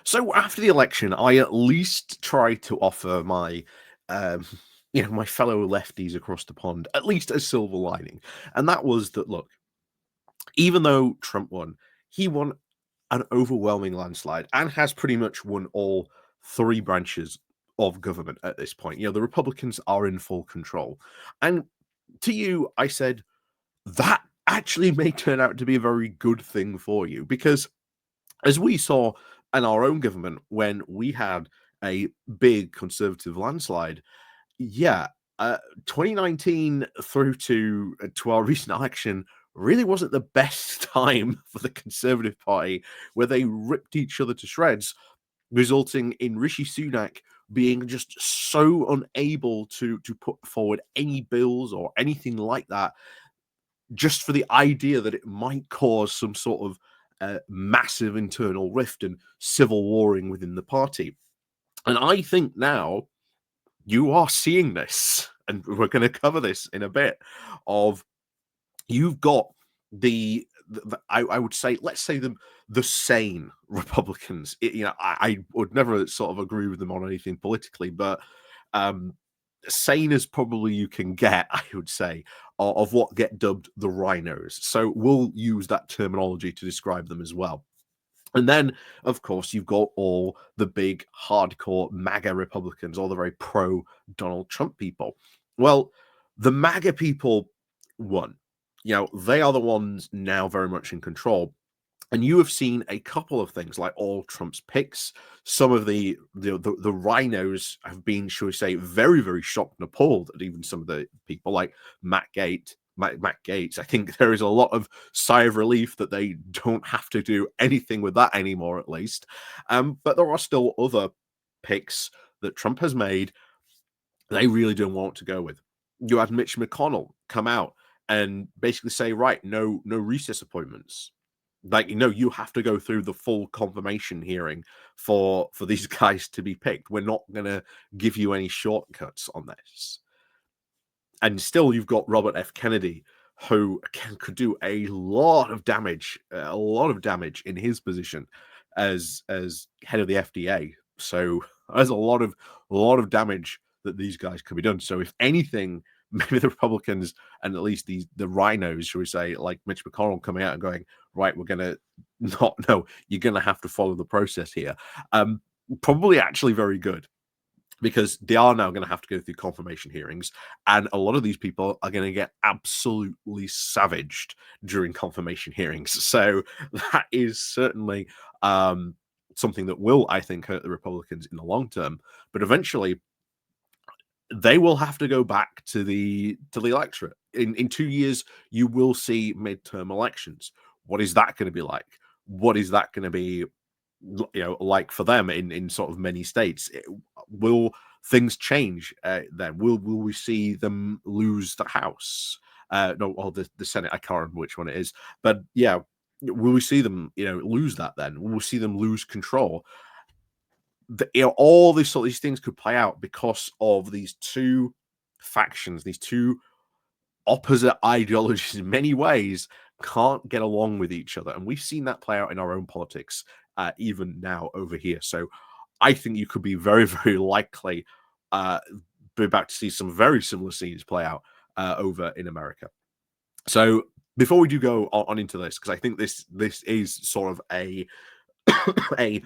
So after the election, I at least tried to offer my, um, my fellow lefties across the pond at least a silver lining, and that was that. Look, even though Trump won, he won an overwhelming landslide and has pretty much won all three branches of government at this point. The Republicans are in full control, and to you, I said that actually may turn out to be a very good thing for you because as we saw in our own government when we had a big conservative landslide, yeah, 2019 through to our recent election really wasn't the best time for the Conservative Party, where they ripped each other to shreds, resulting in Rishi Sunak being just so unable to put forward any bills or anything like that, just for the idea that it might cause some sort of massive internal rift and civil warring within the party. And I think now you are seeing this, and we're going to cover this in a bit. Of you've got I would say, let's say the sane Republicans. I would never sort of agree with them on anything politically, but um, sane as probably you can get, I would say, of what get dubbed the rhinos. So we'll use that terminology to describe them as well. And then, of course, you've got all the big hardcore MAGA Republicans, all the very pro Donald Trump people. Well, the MAGA people won. They are the ones now very much in control. And you have seen a couple of things like all Trump's picks. Some of the rhinos have been, shall we say, very, very shocked and appalled at even some of the people like Matt Gates. I think there is a lot of sigh of relief that they don't have to do anything with that anymore, at least. But there are still other picks that Trump has made they really don't want to go with. You had Mitch McConnell come out and basically say, right, no recess appointments. Like, you have to go through the full confirmation hearing for these guys to be picked. We're not going to give you any shortcuts on this. And still, you've got Robert F. Kennedy, who again could do a lot of damage in his position as head of the FDA. So there's a lot of damage that these guys could be done. So if anything, maybe the Republicans and at least the rhinos, shall we say, like Mitch McConnell coming out and going, right, we're gonna you're gonna have to follow the process here. Probably actually very good, because they are now going to have to go through confirmation hearings, and a lot of these people are going to get absolutely savaged during confirmation hearings. So that is certainly something that will, I think, hurt the Republicans in the long term. But eventually, they will have to go back to the electorate. In 2 years, you will see midterm elections. What is that going to be like? What is that going to be like for them in sort of many states? Will things change then? Will we see them lose the House? No, or the Senate? I can't remember which one it is, but yeah, will we see them lose that? Then will we see them lose control? All these things could play out because of these two factions, these two opposite ideologies in many ways can't get along with each other. And we've seen that play out in our own politics, even now over here. So I think you could be very, very likely be about to see some very similar scenes play out over in America. So before we do go on into this, because I think this is sort of a a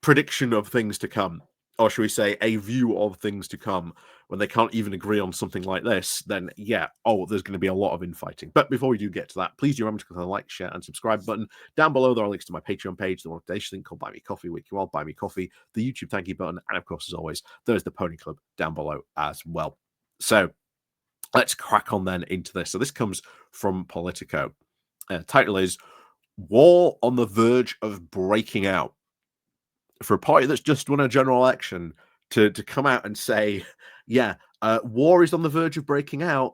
prediction of things to come, or should we say a view of things to come, when they can't even agree on something like this, then yeah, there's going to be a lot of infighting. But before we do get to that, please do remember to click on the like, share, and subscribe button. Down below, there are links to my Patreon page, the monetization link called Buy Me Coffee, where you can all buy me coffee, the YouTube thank you button, and of course, as always, there's the Pony Club down below as well. So let's crack on then into this. So this comes from Politico. Title is War on the Verge of Breaking Out. For a party that's just won a general election to come out and say, yeah, war is on the verge of breaking out,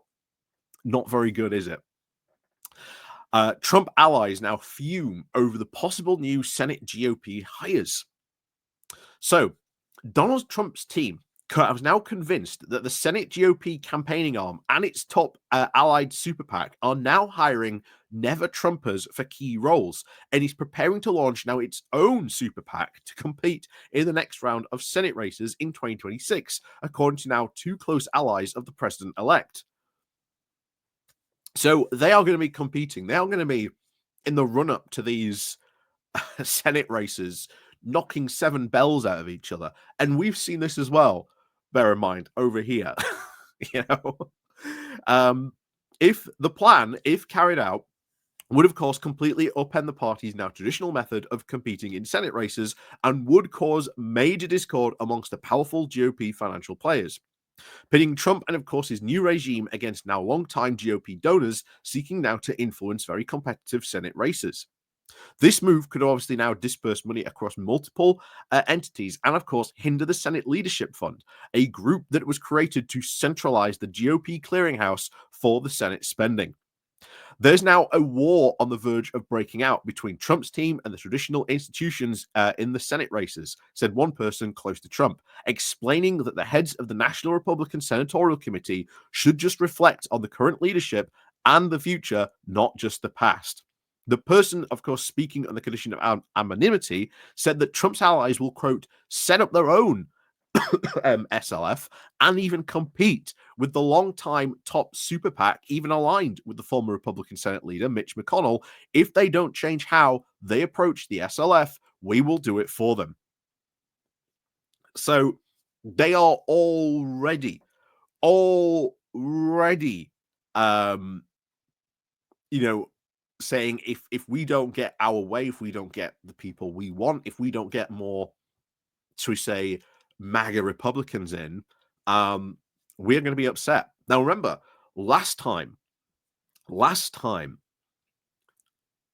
not very good, is it? Trump allies now fume over the possible new Senate GOP hires. So Donald Trump's team I was now convinced that the Senate GOP campaigning arm and its top allied super PAC are now hiring never Trumpers for key roles, and is preparing to launch now its own super PAC to compete in the next round of Senate races in 2026, according to now two close allies of the president elect. So they are going to be competing. They are going to be in the run up to these Senate races, knocking seven bells out of each other. And we've seen this as well, bear in mind, over here. you know, if the plan, if carried out, would of course completely upend the party's now traditional method of competing in Senate races and would cause major discord amongst the powerful GOP financial players, pitting Trump and, of course, his new regime against now long-time GOP donors seeking now to influence very competitive Senate races. This move could obviously now disperse money across multiple entities and, of course, hinder the Senate Leadership Fund, a group that was created to centralize the GOP clearinghouse for the Senate spending. There's now a war on the verge of breaking out between Trump's team and the traditional institutions in the Senate races, said one person close to Trump, explaining that the heads of the National Republican Senatorial Committee should just reflect on the current leadership and the future, not just the past. The person, of course, speaking on the condition of anonymity, said that Trump's allies will, quote, set up their own SLF and even compete with the longtime top super PAC, even aligned with the former Republican Senate leader, Mitch McConnell. If they don't change how they approach the SLF, we will do it for them. So they are already, saying if we don't get our way, if we don't get the people we want, if we don't get more, shall we say, MAGA Republicans in, we're going to be upset. Now, remember, last time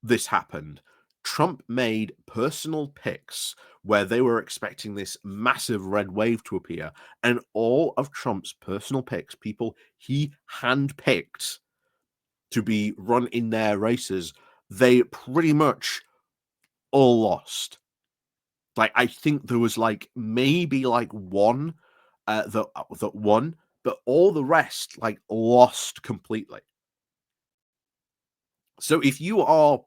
this happened, Trump made personal picks where they were expecting this massive red wave to appear, and all of Trump's personal picks, people he handpicked to be run in their races, they pretty much all lost. Like, I think there was maybe one that won, but all the rest lost completely. So if you are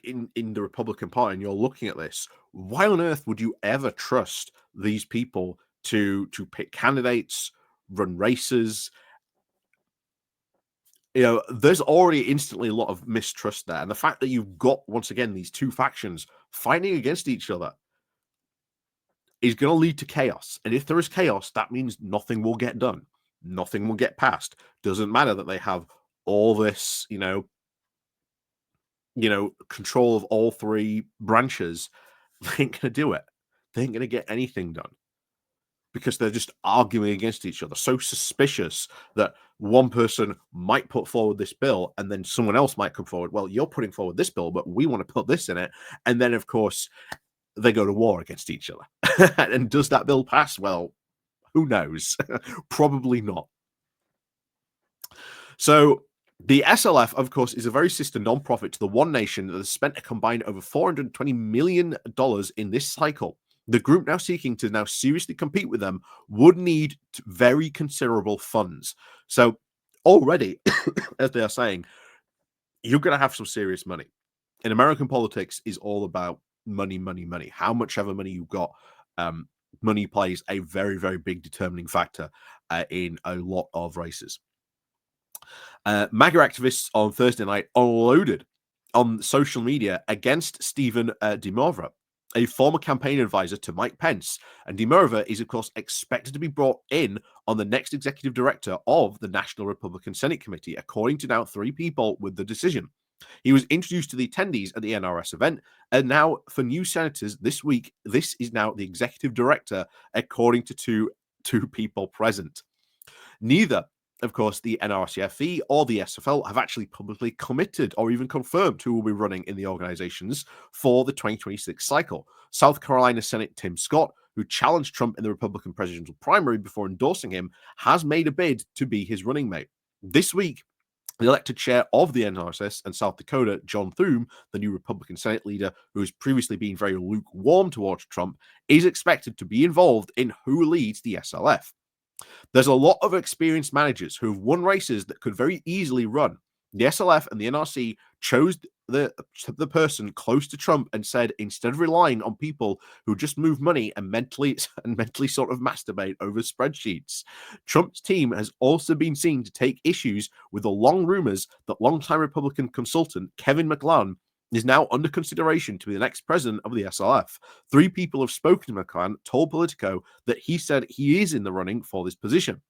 in the Republican Party and you're looking at this, why on earth would you ever trust these people to pick candidates, run races? There's already instantly a lot of mistrust there, and the fact that you've got, once again, these two factions fighting against each other is going to lead to chaos. And if there is chaos, that means nothing will get done. Nothing will get passed. Doesn't matter that they have all this, control of all three branches. They ain't going to do it. They ain't going to get anything done because they're just arguing against each other. So suspicious that one person might put forward this bill and then someone else might come forward. Well, you're putting forward this bill, but we want to put this in it. And then, of course, they go to war against each other. And does that bill pass? Well, who knows? Probably not. So the SLF, of course, is a very sister nonprofit to the One Nation that has spent a combined over $420 million in this cycle. The group now seeking to now seriously compete with them would need very considerable funds. So already, as they are saying, you're going to have some serious money. In American politics is all about money, money, money. How much ever money you've got, money plays a very, very big determining factor in a lot of races. MAGA activists on Thursday night unloaded on social media against Stephen DeMurva, a former campaign advisor to Mike Pence. And DeMurva is, of course, expected to be brought in on the next executive director of the National Republican Senate Committee, according to now three people with the decision. He was introduced to the attendees at the NRS event, and now for new senators this week, this is now the executive director, according to two people present. Neither, of course, the NRCFE or the SFL have actually publicly committed or even confirmed who will be running in the organizations for the 2026 cycle. South Carolina Senate Tim Scott, who challenged Trump in the Republican presidential primary before endorsing him, has made a bid to be his running mate. This week, The elected chair of the NRSS in South Dakota, John Thune, the new Republican Senate leader who has previously been very lukewarm towards Trump, is expected to be involved in who leads the SLF. There's a lot of experienced managers who have won races that could very easily run. The SLF and the NRC chose the person close to Trump and said, instead of relying on people who just move money and mentally sort of masturbate over spreadsheets, Trump's team has also been seen to take issues with the long rumors that longtime Republican consultant Kevin McClellan is now under consideration to be the next president of the SLF. 3 people have spoken to McClellan, told Politico that he said he is in the running for this position.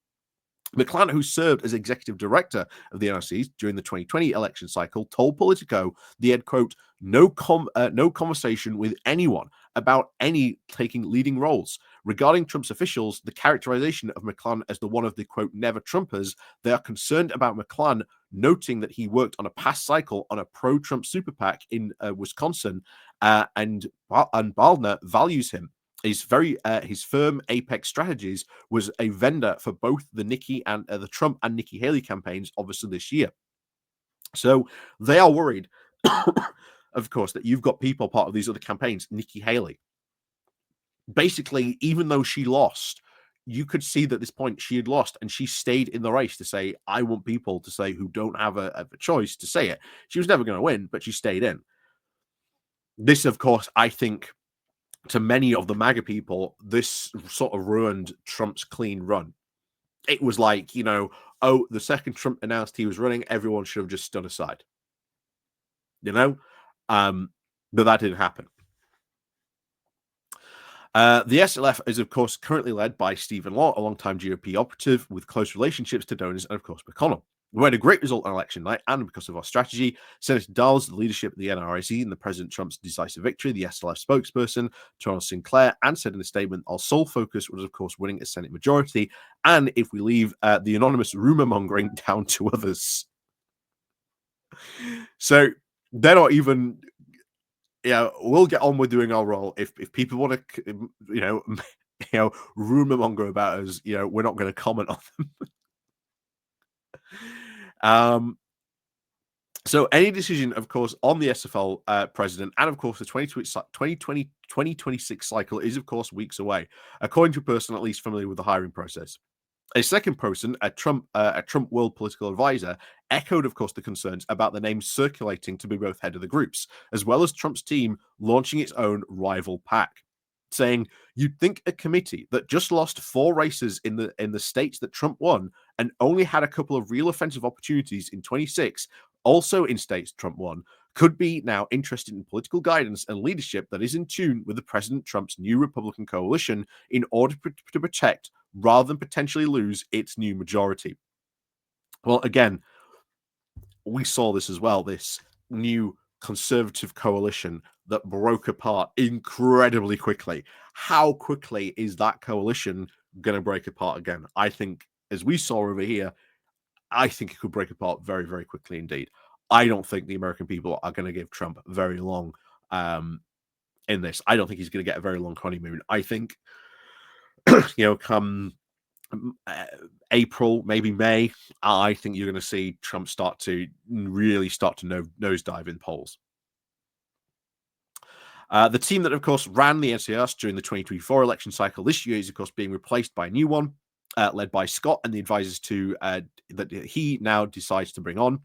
McClellan, who served as executive director of the NRC during the 2020 election cycle, told Politico he had, quote, no conversation with anyone about any taking leading roles. Regarding Trump's officials, the characterization of McClellan as the one of the, quote, never Trumpers, they are concerned about McClellan, noting that he worked on a past cycle on a pro-Trump super PAC in Wisconsin, and Baldner values him. His firm Apex Strategies was a vendor for both the the Trump and Nikki Haley campaigns, obviously this year. So they are worried, of course, that you've got people part of these other campaigns. Nikki Haley, basically, even though she lost, you could see that at this point she had lost, and she stayed in the race to say, "I want people to say who don't have a choice to say it." She was never going to win, but she stayed in. This, of course, I think, to many of the MAGA people, this sort of ruined Trump's clean run. It was like, oh, the second Trump announced he was running, everyone should have just stood aside, you know? But that didn't happen. The SLF is, of course, currently led by Stephen Law, a longtime GOP operative with close relationships to donors and, of course, McConnell. We had a great result on election night, and because of our strategy, Senator Dawes, the leadership of the NRIC, and the President Trump's decisive victory, the SLF spokesperson, Charles Sinclair, and said in a statement, our sole focus was, of course, winning a Senate majority, and if we leave the anonymous rumor mongering down to others. So they're not even, we'll get on with doing our role. If people want to, rumor monger about us, we're not going to comment on them. So any decision, of course, on the SFL president and, of course, the 2026 cycle is, of course, weeks away, according to a person at least familiar with the hiring process. A second person, a Trump world political advisor, echoed, of course, the concerns about the names circulating to be both head of the groups, as well as Trump's team launching its own rival PAC, saying, you'd think a committee that just lost 4 races in the states that Trump won and only had a couple of real offensive opportunities in 26, also in states Trump won, could be now interested in political guidance and leadership that is in tune with the President Trump's new Republican coalition in order to protect rather than potentially lose its new majority. Well, again, we saw this as well, this new conservative coalition that broke apart incredibly quickly. How quickly is that coalition going to break apart again? I think, as we saw over here, I think it could break apart very, very quickly indeed. I don't think the American people are going to give Trump very long in this. I don't think he's going to get a very long honeymoon. I think, come April, maybe May, I think you're going to see Trump really start to nosedive in polls. The team that, of course, ran the NCIS during the 2024 election cycle this year is, of course, being replaced by a new one, led by Scott and the advisors that he now decides to bring on.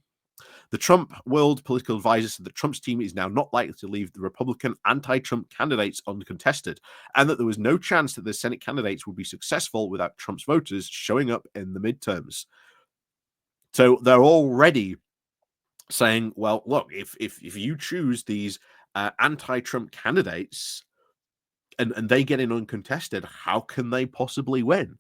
The Trump world political advisor said that Trump's team is now not likely to leave the Republican anti-Trump candidates uncontested, and that there was no chance that the Senate candidates would be successful without Trump's voters showing up in the midterms. So they're already saying, well, look, if you choose these anti-Trump candidates and they get in uncontested, how can they possibly win?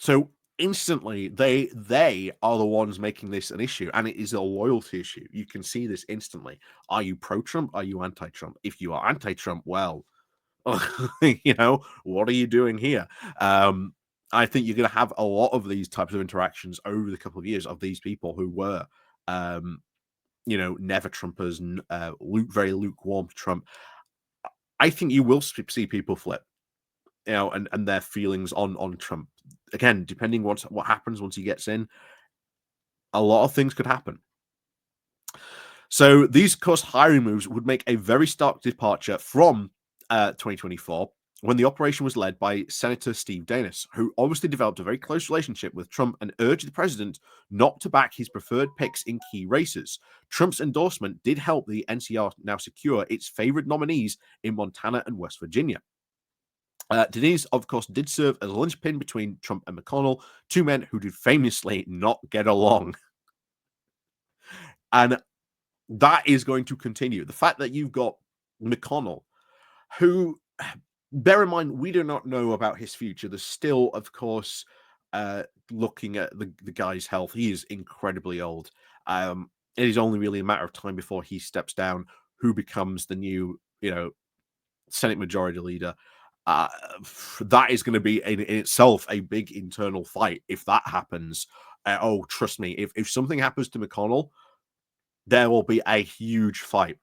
So instantly, they are the ones making this an issue, and it is a loyalty issue. You can see this instantly. Are you pro-Trump? Are you anti-Trump? If you are anti-Trump, well, what are you doing here? I think you're going to have a lot of these types of interactions over the couple of years of these people who were, never Trumpers, very lukewarm to Trump. I think you will see people flip. and their feelings on Trump. Again, depending what happens once he gets in, a lot of things could happen. So these, of course, hiring moves would make a very stark departure from 2024, when the operation was led by Senator Steve Danis, who obviously developed a very close relationship with Trump and urged the president not to back his preferred picks in key races. Trump's endorsement did help the NCR now secure its favored nominees in Montana and West Virginia. Denise, of course, did serve as a linchpin between Trump and McConnell, two men who did famously not get along. And that is going to continue. The fact that you've got McConnell, who, bear in mind, we do not know about his future. There's still, of course, looking at the guy's health. He is incredibly old. It is only really a matter of time before he steps down, who becomes the new, Senate Majority Leader. That is going to be in itself a big internal fight if that happens. Trust me, if something happens to McConnell, there will be a huge fight,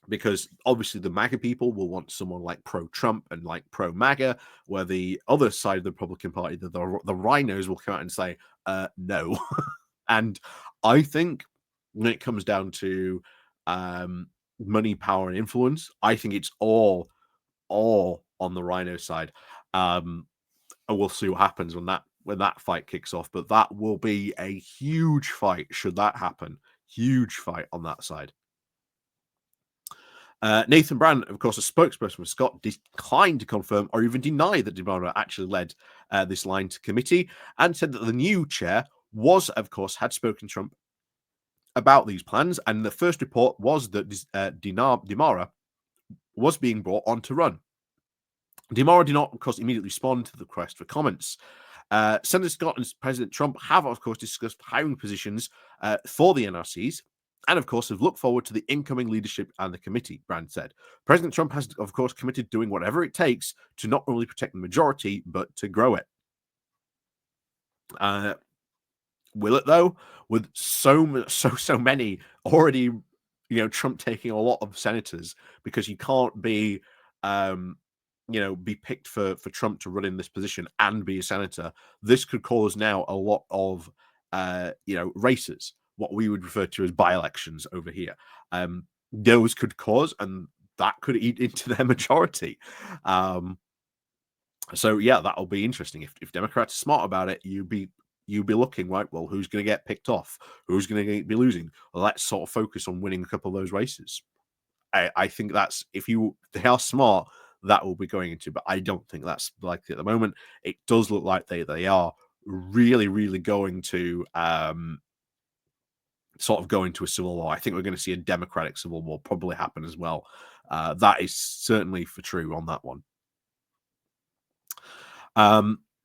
because obviously the MAGA people will want someone like pro-Trump and like pro-MAGA, where the other side of the Republican Party, the rhinos, will come out and say, no. And I think when it comes down to money, power, and influence, I think it's all on the rhino side. And we'll see what happens when that fight kicks off. But that will be a huge fight should that happen. Huge fight on that side. Nathan Brand, of course, a spokesperson for Scott, declined to confirm or even deny that DeMora actually led this line to committee, and said that the new chair had spoken to Trump about these plans, and the first report was that DeMora was being brought on to run. DeMora did not, of course, immediately respond to the request for comments. Senator Scott and President Trump have, of course, discussed hiring positions for the NRCs, and, of course, have looked forward to the incoming leadership and the committee, Brand said. President Trump has, of course, committed doing whatever it takes to not only protect the majority, but to grow it. Will it, though? With so many already, Trump taking a lot of senators, because you can't be, be picked for Trump to run in this position and be a senator. This could cause now a lot of, races, what we would refer to as by-elections over here. Those could cause, and that could eat into their majority. So yeah, that'll be interesting. If Democrats are smart about it, you'd be looking, right, well, who's going to get picked off? Who's going to be losing? Well, let's sort of focus on winning a couple of those races. I think that's, if they are smart, that will be going into, but I don't think that's likely at the moment. It does look like they are really, really going to sort of go into a civil war. I think we're going to see a Democratic civil war probably happen as well. That is certainly for true on that one.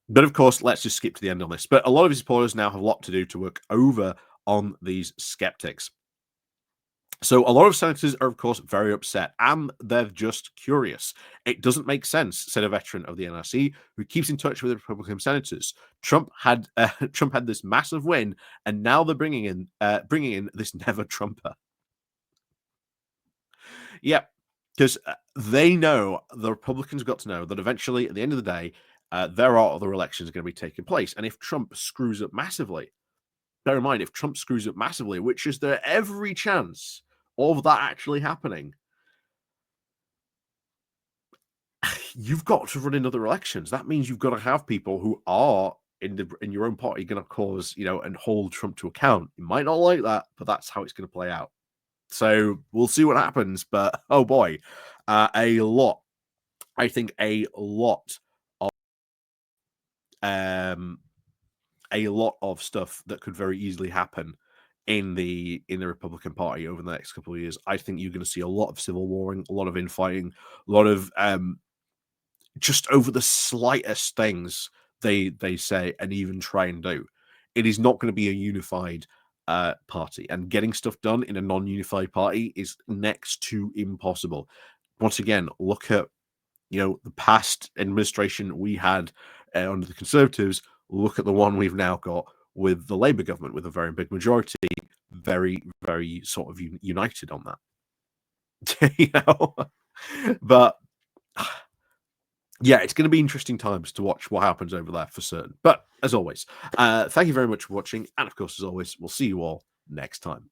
But of course, let's just skip to the end on this. But a lot of his supporters now have a lot to do to work over on these skeptics. So a lot of senators are, of course, very upset, and they're just curious. It doesn't make sense, said a veteran of the NRC who keeps in touch with the Republican senators. Trump had this massive win, and now they're bringing in this never Trumper. Yep, because they know, the Republicans got to know that eventually, at the end of the day, there are other elections going to be taking place, and if Trump screws up massively, bear in mind, if Trump screws up massively, which is there every chance of that actually happening, you've got to run in other elections. That means you've got to have people who are in your own party going to cause, and hold Trump to account. You might not like that, but that's how it's going to play out. So we'll see what happens. But oh boy, a lot of stuff that could very easily happen in the Republican Party over the next couple of years. I think you're going to see a lot of civil warring, a lot of infighting, a lot of just over the slightest things they say and even try and do. It is not going to be a unified party, and getting stuff done in a non-unified party is next to impossible. Once again, look at the past administration we had under the Conservatives. Look at the one we've now got with the Labour government, with a very big majority, very, very sort of united on that. But yeah, it's going to be interesting times to watch what happens over there for certain. But as always, thank you very much for watching. And of course, as always, we'll see you all next time.